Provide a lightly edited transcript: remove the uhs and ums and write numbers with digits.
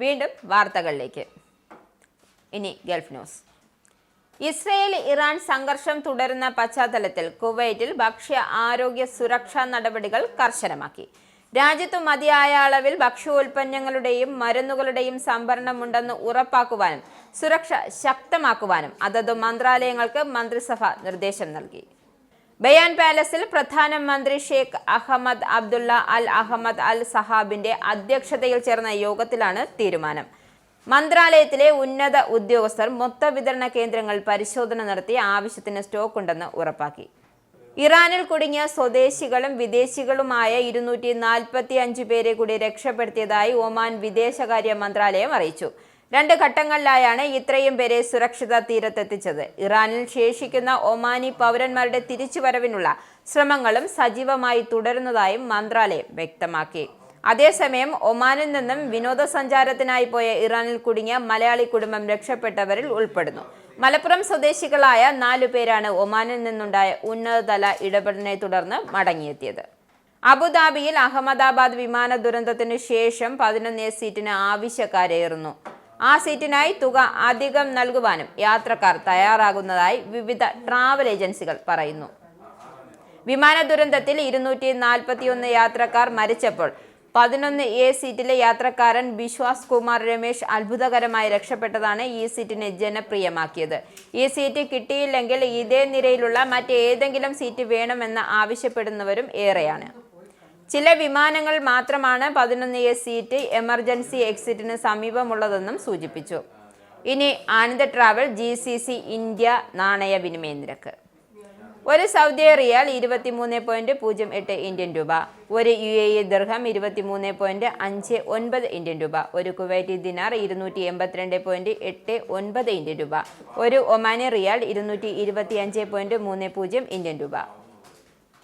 വീണ്ടും വാർത്തകളിലേക്ക്. ഇനി ഗൾഫ് ന്യൂസ്. ഇസ്രയേൽ ഇറാൻ സംഘർഷം തുടരുന്ന പശ്ചാത്തലത്തിൽ കുവൈറ്റിൽ ഭക്ഷ്യ ആരോഗ്യ സുരക്ഷാ നടപടികൾ കർശനമാക്കി. രാജ്യത്തു മതിയായ അളവിൽ ഭക്ഷ്യോൽപ്പന്നങ്ങളുടെയും മരുന്നുകളുടെയും സംഭരണമുണ്ടെന്ന് ഉറപ്പാക്കുവാനും സുരക്ഷ ശക്തമാക്കുവാനും അതത് മന്ത്രാലയങ്ങൾക്ക് മന്ത്രിസഭ നിർദ്ദേശം നൽകി. ബയാൻ പാലസിൽ പ്രധാനമന്ത്രി ഷെയ്ഖ് അഹമ്മദ് അബ്ദുള്ള അൽ അഹമ്മദ് അൽ സഹാബിന്റെ അധ്യക്ഷതയിൽ ചേർന്ന യോഗത്തിലാണ് തീരുമാനം. മന്ത്രാലയത്തിലെ ഉന്നത ഉദ്യോഗസ്ഥർ മൊത്ത വിതരണ കേന്ദ്രങ്ങൾ പരിശോധന നടത്തി ആവശ്യത്തിന് സ്റ്റോക്ക് ഉണ്ടെന്ന് ഉറപ്പാക്കി. ഇറാനിൽ കുടുങ്ങിയ സ്വദേശികളും വിദേശികളുമായ 245 പേരെ കൂടി രക്ഷപ്പെടുത്തിയതായി ഒമാൻ വിദേശകാര്യ മന്ത്രാലയം അറിയിച്ചു. 2 ഘട്ടങ്ങളിലായാണ് ഇത്രയും പേരെ സുരക്ഷിത തീരത്തെത്തിച്ചത്. ഇറാനിൽ ശേഷിക്കുന്ന ഒമാനി പൗരന്മാരുടെ തിരിച്ചുവരവിനുള്ള ശ്രമങ്ങളും സജീവമായി തുടരുന്നതായും മന്ത്രാലയം വ്യക്തമാക്കി. അതേസമയം ഒമാനിൽ നിന്നും വിനോദസഞ്ചാരത്തിനായി പോയ ഇറാനിൽ കുടുങ്ങിയ മലയാളി കുടുംബം രക്ഷപ്പെട്ടവരിൽ ഉൾപ്പെടുന്നു. മലപ്പുറം സ്വദേശികളായ 4 പേരാണ് ഒമാനിൽ നിന്നുണ്ടായ ഉന്നതതല ഇടപെടലിനെ തുടർന്ന് മടങ്ങിയെത്തിയത്. അബുദാബിയിൽ അഹമ്മദാബാദ് വിമാന ദുരന്തത്തിനു ശേഷം 11 സീറ്റിന് ആവശ്യക്കാരേറുന്നു. ആ സീറ്റിനായി തുക അധികം നൽകുവാനും യാത്രക്കാർ തയ്യാറാകുന്നതായി വിവിധ ട്രാവൽ ഏജൻസികൾ പറയുന്നു. വിമാന ദുരന്തത്തിൽ 241 യാത്രക്കാർ മരിച്ചപ്പോൾ 11A സീറ്റിലെ യാത്രക്കാരൻ ബിശ്വാസ് കുമാർ രമേശ് അത്ഭുതകരമായി രക്ഷപ്പെട്ടതാണ് ഈ സീറ്റിനെ ജനപ്രിയമാക്കിയത്. ഈ സീറ്റ് കിട്ടിയില്ലെങ്കിൽ ഇതേ നിരയിലുള്ള മറ്റേതെങ്കിലും സീറ്റ് വേണമെന്ന് ആവശ്യപ്പെടുന്നവരും ഏറെയാണ്. ചില വിമാനങ്ങൾ മാത്രമാണ് 11A സീറ്റ് എമർജൻസി എക്സിറ്റിന് സമീപമുള്ളതെന്നും സൂചിപ്പിച്ചു. ഇനി ആനന്ദ ട്രാവൽ GCC ഇന്ത്യ നാണയ വിനിമയ നിരക്ക്. ഒരു സൗദി റിയാൽ 23.08 ഇന്ത്യൻ രൂപ, ഒരു UAE ദിർഹം 23.59 ഇന്ത്യൻ രൂപ, ഒരു കുവൈറ്റി ദിനാർ 282.89 ഇന്ത്യൻ രൂപ, ഒരു ഒമാനി റിയാൽ 225.30 ഇന്ത്യൻ രൂപ.